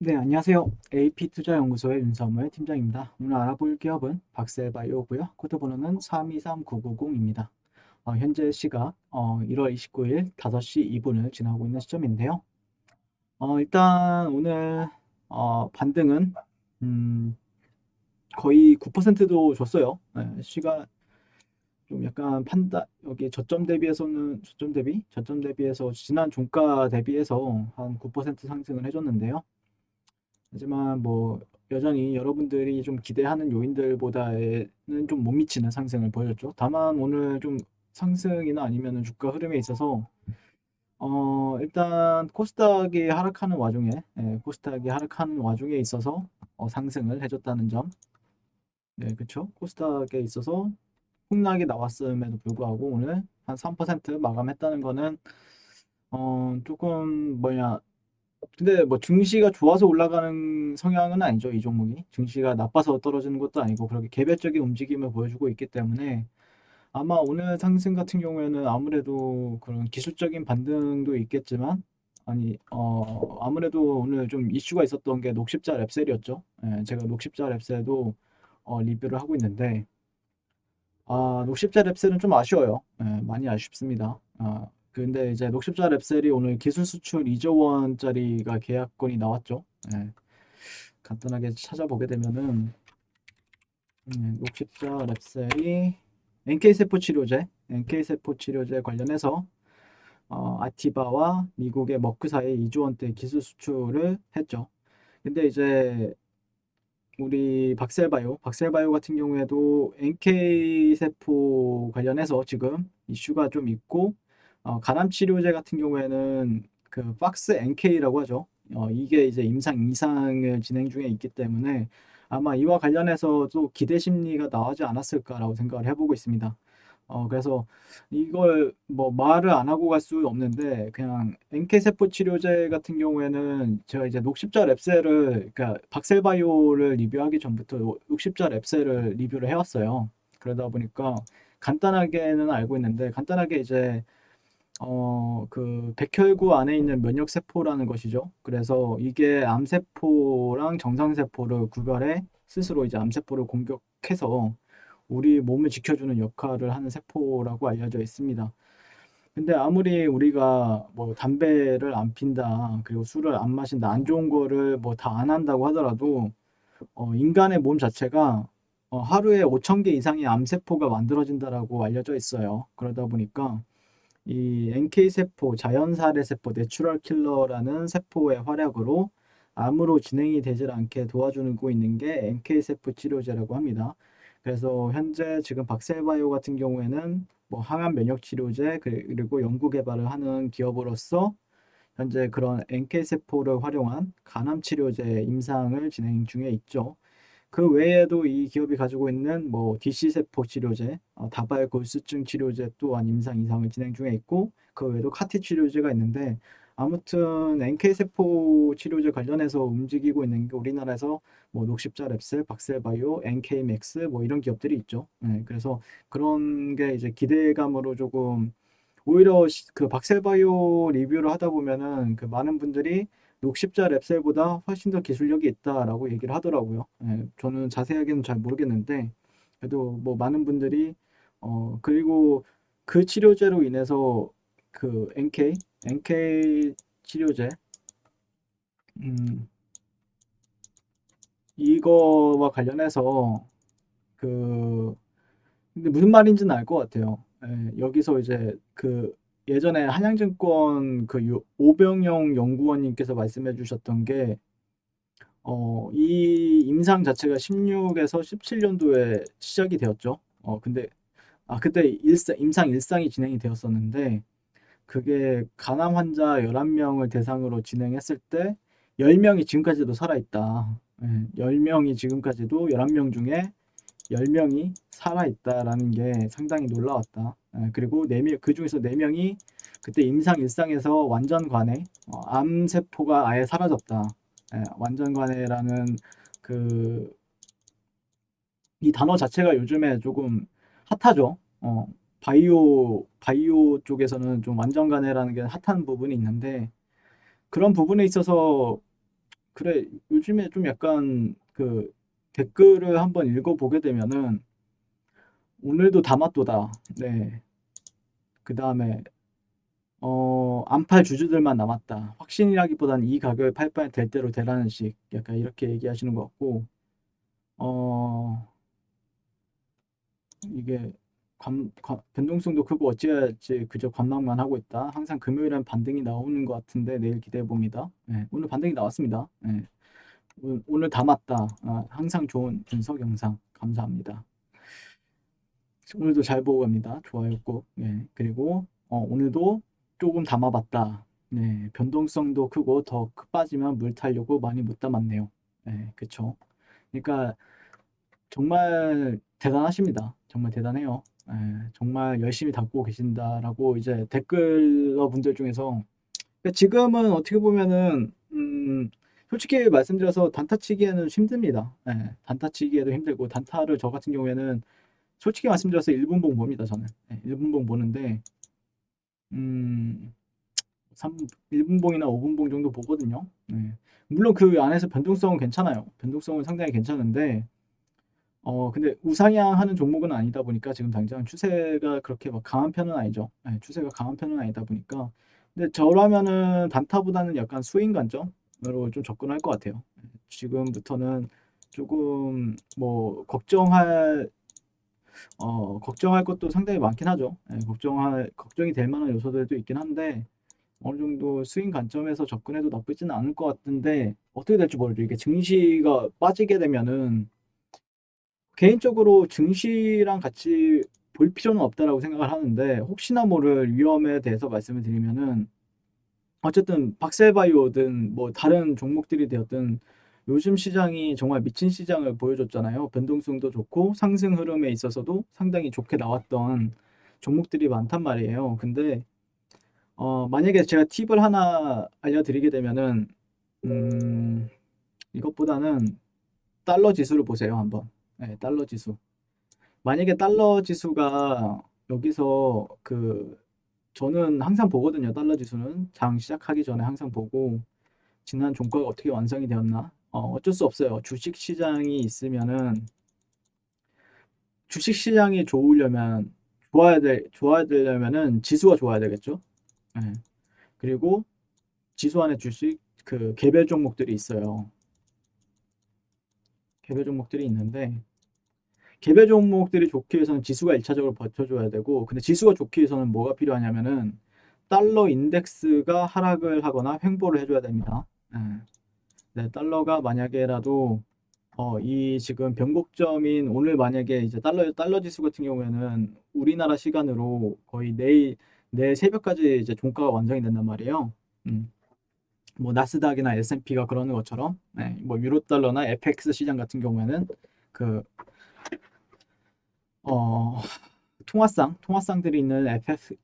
네, 안녕하세요. AP투자연구소의 윤사무의 팀장입니다. 오늘 알아볼 기업은 박셀바이오고요. 코드 번호는 323990입니다. 현재 시각 1월 29일 5시 2분을 지나고 있는 시점인데요. 일단 오늘 반등은 음, 거의 9%도 줬어요. 네, 시가 좀 약간 여기 저점 대비해서 지난 종가 대비해서 한 9% 상승을 해줬는데요. 하지만 뭐 여전히 여러분들이 좀 기대하는 요인들보다는 좀 못 미치는 상승을 보였죠. 다만 오늘 좀 상승이나 아니면 주가 흐름에 있어서 일단 코스닥이 하락하는 와중에 있어서 상승을 해줬다는 점. 네, 그쵸. 코스닥에 있어서 폭락이 나왔음에도 불구하고 오늘 한 3% 마감했다는 거는 조금 근데 뭐 증시가 좋아서 올라가는 성향은 아니죠, 이 종목이. 증시가 나빠서 떨어지는 것도 아니고 그렇게 개별적인 움직임을 보여주고 있기 때문에 아마 오늘 상승 같은 경우에는 아무래도 그런 기술적인 반등도 있겠지만 아무래도 오늘 좀 이슈가 있었던 게 녹십자 랩셀이었죠. 예, 제가 녹십자 랩셀도 리뷰를 하고 있는데 녹십자 랩셀은 좀 아쉬워요. 예, 많이 아쉽습니다. 근데 이제 녹십자 랩셀이 오늘 기술 수출 2조 원짜리가 계약건이 나왔죠. 예, 간단하게 찾아보게 되면은 녹십자 랩셀이 NK세포 치료제 관련해서 아티바와 미국의 머크 사이에 2조 원대 기술 수출을 했죠. 근데 이제 우리 박셀바이오 같은 경우에도 NK세포 관련해서 지금 이슈가 좀 있고, 간암 치료제 같은 경우에는 그 박스 NK라고 하죠. 이게 이제 임상 이상을 진행 중에 있기 때문에 아마 이와 관련해서도 기대 심리가 나오지 않았을까라고 생각을 해보고 있습니다. 그래서 이걸 뭐 말을 안 하고 갈 수 없는데 그냥 NK세포 치료제 같은 경우에는 제가 이제 녹십자 랩셀을 그러니까 박셀바이오를 리뷰하기 전부터 녹십자 랩셀을 리뷰를 해왔어요. 그러다 보니까 간단하게는 알고 있는데 간단하게 이제 그 백혈구 안에 있는 면역세포라는 것이죠. 그래서 이게 암세포랑 정상세포를 구별해 스스로 이제 암세포를 공격해서 우리 몸을 지켜주는 역할을 하는 세포라고 알려져 있습니다. 근데 아무리 우리가 뭐 담배를 안 핀다, 그리고 술을 안 마신다, 안 좋은 거를 뭐 다 안 한다고 하더라도 인간의 몸 자체가 하루에 5천 개 이상의 암세포가 만들어진다라고 알려져 있어요. 그러다 보니까 이 NK세포, 자연살해 세포, 내추럴 킬러라는 세포의 활약으로 암으로 진행이 되질 않게 도와주고 있는 게 NK세포 치료제라고 합니다. 그래서 현재 지금 박셀바이오 같은 경우에는 뭐 항암 면역 치료제 그리고 연구 개발을 하는 기업으로서 현재 그런 NK세포를 활용한 간암 치료제 임상을 진행 중에 있죠. 그 외에도 이 기업이 가지고 있는 뭐 DC세포 치료제, 다발 골수증 치료제 또한 임상 이상을 진행 중에 있고 그 외에도 카티 치료제가 있는데 아무튼 NK세포 치료제 관련해서 움직이고 있는 게 우리나라에서 뭐 녹십자 랩셀, 박셀바이오, NK맥스 뭐 이런 기업들이 있죠. 네, 그래서 그런 게 이제 기대감으로 조금 오히려 그 박셀바이오 리뷰를 하다 보면은 그 많은 분들이 녹십자 랩셀보다 훨씬 더 기술력이 있다라고 얘기를 하더라고요. 예, 저는 자세하게는 잘 모르겠는데 그래도 뭐 많은 분들이 그리고 그 치료제로 인해서 그 NK 치료제 음, 이거와 관련해서 그 근데 무슨 말인지는 알 것 같아요. 예, 여기서 이제 그 예전에 한양증권 그 오병영 연구원님께서 말씀해 주셨던 게 이 임상 자체가 16에서 17년도에 시작이 되었죠. 근데 그때 임상 일상이 진행이 되었었는데 그게 간암 환자 11명을 대상으로 진행했을 때 10명이 지금까지도 살아있다. 예, 10명이 지금까지도 11명 중에 10명이 살아있다라는 게 상당히 놀라웠다. 예, 그리고 그 중에서 4명이 그때 임상 일상에서 완전 관해, 암세포가 아예 사라졌다. 예, 완전 관해라는 그, 이 단어 자체가 요즘에 조금 핫하죠. 바이오 쪽에서는 좀 완전 관해라는 게 핫한 부분이 있는데, 그런 부분에 있어서 그래, 요즘에 좀 약간 그 댓글을 한번 읽어보게 되면은 오늘도 다맛도다. 네. 그 다음에 안 팔 주주들만 남았다. 확신이라기보다는 이 가격에 팔 바에 될 대로 되라는 식. 약간 이렇게 얘기하시는 것 같고, 어, 이게 변동성도 크고 어찌할지 그저 관망만 하고 있다. 항상 금요일엔 반등이 나오는 것 같은데 내일 기대해 봅니다. 네, 오늘 반등이 나왔습니다. 네, 오늘 다 맞다. 아, 항상 좋은 분석 영상 감사합니다. 오늘도 잘 보고 갑니다. 좋아요 꼭. 네, 그리고 오늘도 조금 담아봤다. 네, 변동성도 크고 더 빠지면 물 타려고 많이 못 담았네요. 네, 그쵸. 그러니까 정말 대단하십니다. 정말 대단해요. 예, 정말 열심히 담고 계신다라고 이제 댓글러 분들 중에서 그러니까 지금은 어떻게 보면은 솔직히 말씀드려서 단타 치기에는 힘듭니다. 예, 단타 치기에도 힘들고 단타를 저 같은 경우에는 솔직히 말씀드려서 1분봉 봅니다. 저는 1분봉 보는데 음, 1분봉이나 5분봉 정도 보거든요. 예. 물론 그 안에서 변동성은 괜찮아요. 변동성은 상당히 괜찮은데 근데 우상향하는 종목은 아니다 보니까 지금 당장 추세가 그렇게 막 강한 편은 아니죠. 네, 추세가 강한 편은 아니다 보니까. 근데 저라면은 단타보다는 약간 스윙 관점으로 좀 접근할 것 같아요. 지금부터는 조금 뭐 걱정할 것도 상당히 많긴 하죠. 걱정이 될 만한 요소들도 있긴 한데 어느 정도 스윙 관점에서 접근해도 나쁘지는 않을 것 같은데 어떻게 될지 모르죠. 이게 증시가 빠지게 되면은 개인적으로 증시랑 같이 볼 필요는 없다라고 생각을 하는데 혹시나 모를 위험에 대해서 말씀을 드리면은 어쨌든 박셀바이오든 뭐 다른 종목들이 되었든 요즘 시장이 정말 미친 시장을 보여줬잖아요. 변동성도 좋고 상승 흐름에 있어서도 상당히 좋게 나왔던 종목들이 많단 말이에요. 근데 만약에 제가 팁을 하나 알려드리게 되면은 음, 이것보다는 달러 지수를 보세요, 한번. 네, 달러 지수. 만약에 달러 지수가 여기서 저는 항상 보거든요. 달러 지수는 장 시작하기 전에 항상 보고 지난 종가가 어떻게 완성이 되었나. 어쩔 수 없어요. 주식 시장이 있으면은 주식 시장이 좋아야 되려면은 지수가 좋아야 되겠죠. 네. 그리고 지수 안에 주식 개별 종목들이 있어요. 개별 종목들이 있는데 개별 종목들이 좋기 위해서는 지수가 1차적으로 버텨줘야 되고, 근데 지수가 좋기 위해서는 뭐가 필요하냐면은 달러 인덱스가 하락을 하거나 횡보를 해줘야 됩니다. 예. 네, 달러가 만약에라도 이 지금 변곡점인 오늘 만약에 이제 달러 지수 같은 경우에는 우리나라 시간으로 거의 내일 새벽까지 이제 종가가 완성이 된단 말이에요. 음. 뭐 나스닥이나 S&P가 그러는 것처럼, 네, 뭐 유로 달러나 FX 시장 같은 경우에는 그 어, 통화상들이 있는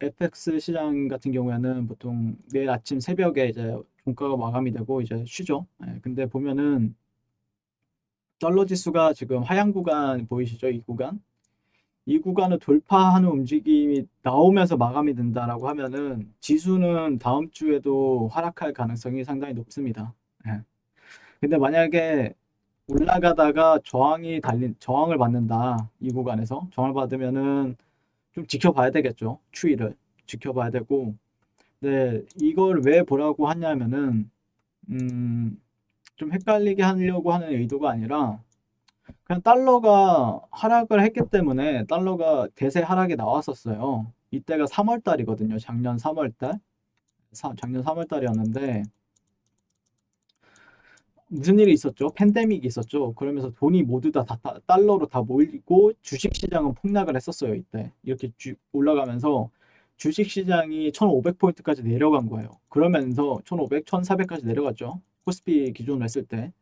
FX 시장 같은 경우에는 보통 내일 아침 새벽에 이제 종가가 마감이 되고 이제 쉬죠. 예, 근데 보면은 달러 지수가 지금 하향 구간 보이시죠? 이 구간? 이 구간을 돌파하는 움직임이 나오면서 마감이 된다라고 하면은 지수는 다음 주에도 하락할 가능성이 상당히 높습니다. 예. 근데 만약에 올라가다가 저항을 받는다. 이 구간에서 저항을 받으면은 좀 지켜봐야 되겠죠. 추이를 지켜봐야 되고. 네, 이걸 왜 보라고 하냐면은 음, 좀 헷갈리게 하려고 하는 의도가 아니라 그냥 달러가 하락을 했기 때문에 달러가 대세 하락이 나왔었어요. 이때가 3월 달이거든요. 작년 3월 달. 작년 3월 달이었는데 무슨 일이 있었죠? 팬데믹이 있었죠. 그러면서 돈이 모두 다 달러로 다 모이고 주식 시장은 폭락을 했었어요. 이때 이렇게 올라가면서 주식 시장이 1,500포인트까지 내려간 거예요. 그러면서 1,500, 1,400까지 내려갔죠. 코스피 기준으로 했을 때.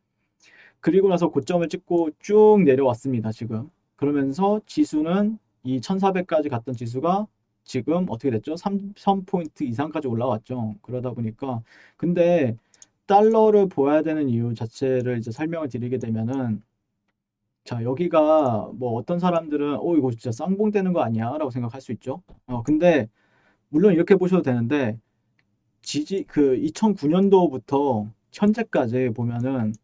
그리고 나서 고점을 찍고 쭉 내려왔습니다. 지금. 그러면서 지수는 이 1,400까지 갔던 지수가 지금 어떻게 됐죠? 3포인트 이상까지 올라왔죠. 그러다 보니까 근데 달러를 보아야 되는 이유 자체를 이제 설명을 드리게 되면은 자 여기가 뭐 어떤 사람들은 이거 진짜 쌍봉 되는 거 아니야? 라고 생각할 수 있죠. 근데 물론 이렇게 보셔도 되는데 2009년도부터 현재까지 보면은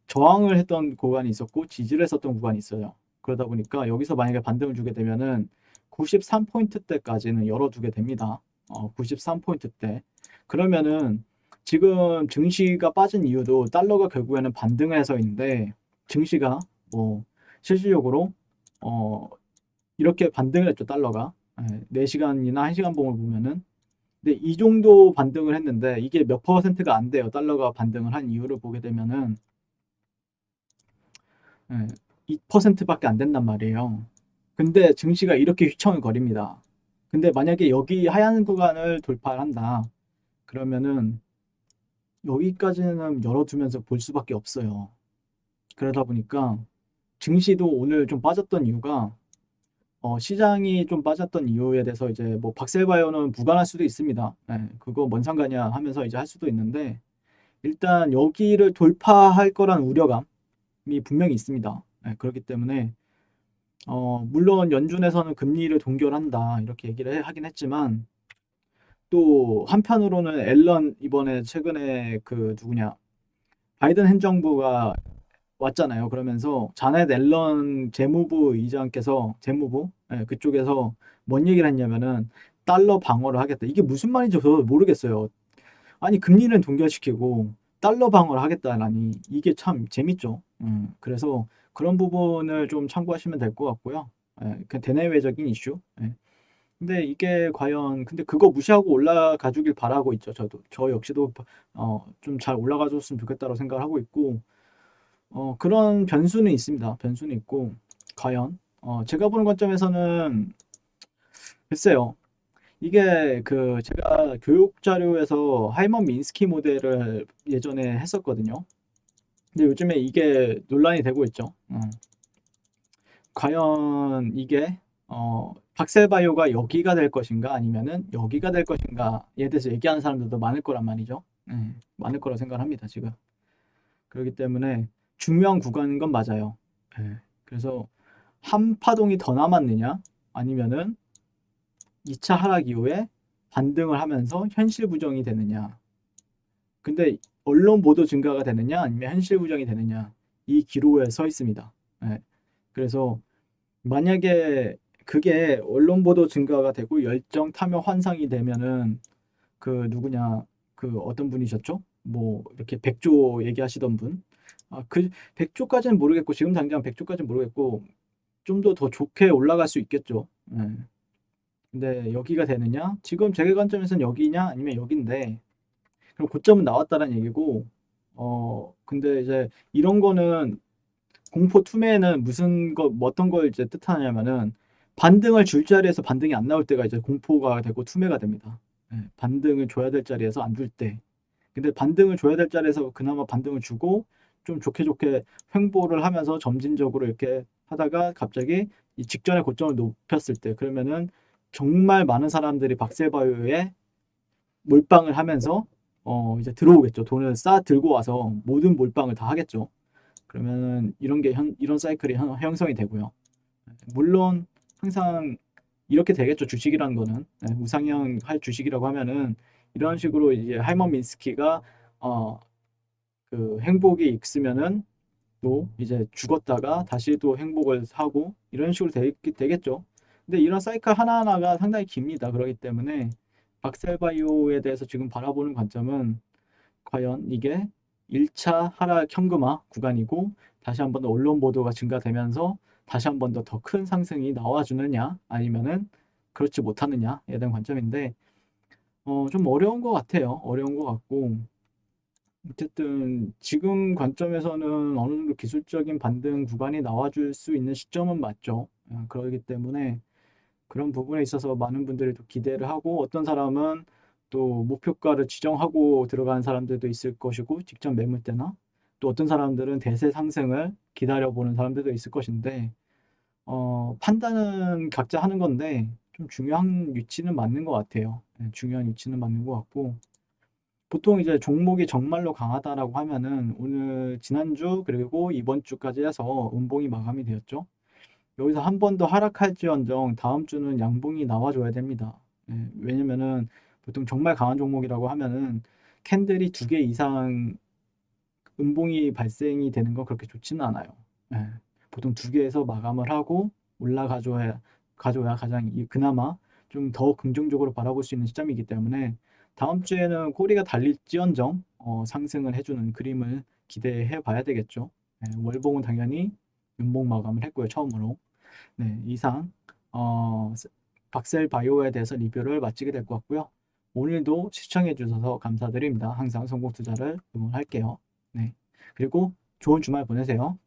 저항을 했던 구간이 있었고 지지를 했었던 구간이 있어요. 그러다 보니까 여기서 만약에 반등을 주게 되면은 93포인트대까지는 열어두게 됩니다. 93포인트대. 그러면은 지금 증시가 빠진 이유도 달러가 결국에는 반등을 해서인데 증시가 뭐 실질적으로 어 이렇게 반등을 했죠, 달러가. 4시간이나 1시간 봉을 보면은. 근데 이 정도 반등을 했는데 이게 몇 퍼센트가 안 돼요. 달러가 반등을 한 이유를 보게 되면은 2%밖에 안 된단 말이에요. 근데 증시가 이렇게 휘청을 거립니다. 근데 만약에 여기 하얀 구간을 돌파한다. 그러면은 여기까지는 열어두면서 볼 수밖에 없어요. 그러다 보니까 증시도 오늘 좀 빠졌던 이유가 시장이 좀 빠졌던 이유에 대해서 이제 뭐 박셀바이오는 무관할 수도 있습니다. 그거 뭔 상관이야 하면서 이제 할 수도 있는데 일단 여기를 돌파할 거란 우려감이 분명히 있습니다. 그렇기 때문에 물론 연준에서는 금리를 동결한다 이렇게 얘기를 하긴 했지만 또 한편으로는 앨런 이번에 최근에 그 누구냐 바이든 행정부가 왔잖아요. 그러면서 자넷 앨런 재무부 의장께서 그쪽에서 뭔 얘기를 했냐면은 달러 방어를 하겠다. 이게 무슨 말인지 저도 모르겠어요. 아니 금리는 동결시키고 달러 방어를 하겠다라니 이게 참 재밌죠. 그래서 그런 부분을 좀 참고하시면 될 것 같고요. 그 대내외적인 이슈. 근데 이게 과연 근데 그거 무시하고 올라가 주길 바라고 있죠. 저 역시도 좀 잘 올라가 줬으면 좋겠다고 생각을 하고 있고 그런 변수는 있습니다. 변수는 있고 과연 제가 보는 관점에서는 글쎄요. 이게 그 제가 교육 자료에서 하이먼 미인스키 모델을 예전에 했었거든요. 근데 요즘에 이게 논란이 되고 있죠. 과연 이게 박셀바이오가 여기가 될 것인가 아니면은 여기가 될 것인가에 대해서 얘기하는 사람들도 많을 거란 말이죠. 많을 거라 생각합니다, 지금. 그렇기 때문에 중요한 구간인 건 맞아요. 그래서 한 파동이 더 남았느냐 아니면은 2차 하락 이후에 반등을 하면서 현실 부정이 되느냐. 근데 언론 보도 증가가 되느냐 아니면 현실 부정이 되느냐 이 기로에 서 있습니다. 그래서 만약에 그게 언론 보도 증가가 되고 열정 탐욕 환상이 되면은 그 누구냐 그 어떤 분이셨죠? 뭐 이렇게 백조 얘기하시던 분. 그 백조까지는 모르겠고 지금 당장 백조까지는 모르겠고 좀 더 좋게 올라갈 수 있겠죠. 근데 여기가 되느냐? 지금 제 관점에서는 여기냐 아니면 여긴데 그럼 고점은 나왔다는 얘기고 근데 이제 이런 거는 공포 투매는 무슨 거 뭐 어떤 걸 이제 뜻하냐면은 반등을 줄 자리에서 반등이 안 나올 때가 이제 공포가 되고 투매가 됩니다. 반등을 줘야 될 자리에서 안 줄 때. 근데 반등을 줘야 될 자리에서 그나마 반등을 주고 좀 좋게 좋게 횡보를 하면서 점진적으로 이렇게 하다가 갑자기 이 직전의 고점을 높였을 때 그러면은 정말 많은 사람들이 박셀바이오에 몰빵을 하면서 이제 들어오겠죠. 돈을 쌓아 들고 와서 모든 몰빵을 다 하겠죠. 그러면은 이런 사이클이 형성이 되고요. 물론 항상 이렇게 되겠죠. 주식이라는 거는 우상향 할 주식이라고 하면은 이런 식으로 이제 하이먼 민스키가 그 행복이 있으면은 또 이제 죽었다가 다시 또 행복을 하고 이런 식으로 되겠죠. 근데 이런 사이클 하나하나가 상당히 깁니다. 그렇기 때문에 박셀바이오에 대해서 지금 바라보는 관점은 과연 이게 1차 하락 현금화 구간이고 다시 한번 더 언론 보도가 증가되면서 다시 한번 더 큰 상승이 나와주느냐 아니면은 그렇지 못하느냐에 대한 관점인데 좀 어려운 것 같아요. 어려운 것 같고 어쨌든 지금 관점에서는 어느 정도 기술적인 반등 구간이 나와줄 수 있는 시점은 맞죠. 그러기 때문에 그런 부분에 있어서 많은 분들이 또 기대를 하고 어떤 사람은 또 목표가를 지정하고 들어가는 사람들도 있을 것이고 직전 매물 때나 또 어떤 사람들은 대세 상승을 기다려보는 사람들도 있을 것인데 판단은 각자 하는 건데 좀 중요한 위치는 맞는 것 같아요. 중요한 위치는 맞는 것 같고 보통 이제 종목이 정말로 강하다라고 하면은 오늘 지난주 그리고 이번 주까지 해서 음봉이 마감이 되었죠. 여기서 한 번 더 하락할지언정 다음 주는 양봉이 나와줘야 됩니다. 왜냐면은 보통 정말 강한 종목이라고 하면은 캔들이 2개 이상 음봉이 발생이 되는 건 그렇게 좋지는 않아요. 예. 보통 두 개에서 마감을 하고 가져야 가장 그나마 좀 더 긍정적으로 바라볼 수 있는 시점이기 때문에 다음 주에는 꼬리가 달릴지언정 상승을 해주는 그림을 기대해 봐야 되겠죠. 예, 월봉은 당연히 음봉 마감을 했고요, 처음으로. 네, 이상 어, 박셀 바이오에 대해서 리뷰를 마치게 될 것 같고요. 오늘도 시청해 주셔서 감사드립니다. 항상 성공 투자를 응원할게요. 네, 그리고 좋은 주말 보내세요.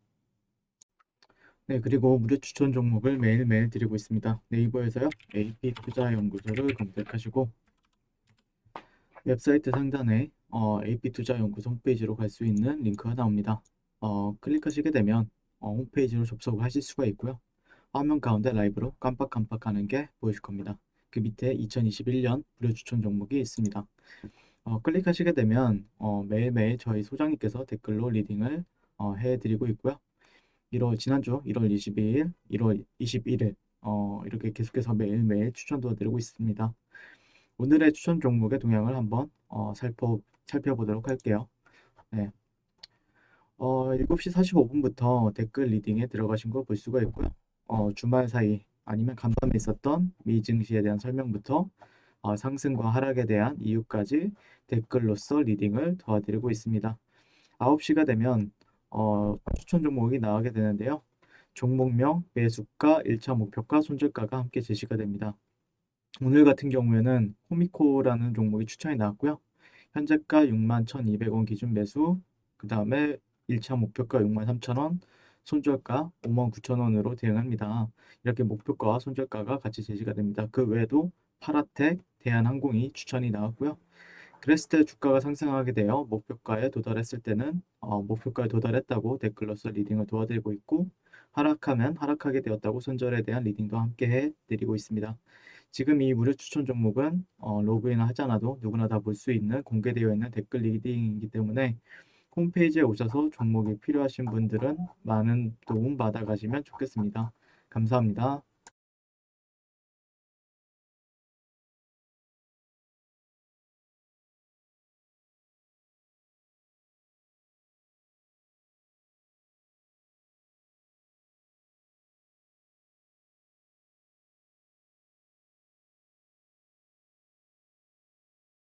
네, 그리고 무료 추천 종목을 매일매일 드리고 있습니다. 네이버에서요, AP투자연구소를 검색하시고 웹사이트 상단에 AP투자연구소 홈페이지로 갈 수 있는 링크가 나옵니다. 클릭하시게 되면 홈페이지로 접속을 하실 수가 있고요. 화면 가운데 라이브로 깜빡깜빡하는 게 보이실 겁니다. 그 밑에 2021년 무료 추천 종목이 있습니다. 클릭하시게 되면 매일매일 저희 소장님께서 댓글로 리딩을 해드리고 있고요. 지난주 1월 22일, 1월 21일 이렇게 계속해서 매일매일 추천 도와드리고 있습니다. 오늘의 추천 종목의 동향을 한번 살펴보도록 할게요. 네. 7시 45분부터 댓글 리딩에 들어가신 거 볼 수가 있고요. 주말 사이 아니면 간밤에 있었던 미 증시에 대한 설명부터 상승과 하락에 대한 이유까지 댓글로서 리딩을 도와드리고 있습니다. 9시가 되면 추천 종목이 나가게 되는데요. 종목명, 매수가, 1차 목표가, 손절가가 함께 제시가 됩니다. 오늘 같은 경우에는 코미코라는 종목이 추천이 나왔고요. 현재가 61,200원 기준 매수, 그 다음에 1차 목표가 63,000원, 손절가 59,000원으로 대응합니다. 이렇게 목표가와 손절가가 같이 제시가 됩니다. 그 외에도 파라텍, 대한항공이 추천이 나왔고요. 그랬을 때 주가가 상승하게 되어 목표가에 도달했을 때는 목표가에 도달했다고 댓글로서 리딩을 도와드리고 있고, 하락하면 하락하게 되었다고 손절에 대한 리딩도 함께 해드리고 있습니다. 지금 이 무료 추천 종목은 로그인을 하지 않아도 누구나 다 볼 수 있는 공개되어 있는 댓글 리딩이기 때문에 홈페이지에 오셔서 종목이 필요하신 분들은 많은 도움 받아가시면 좋겠습니다. 감사합니다.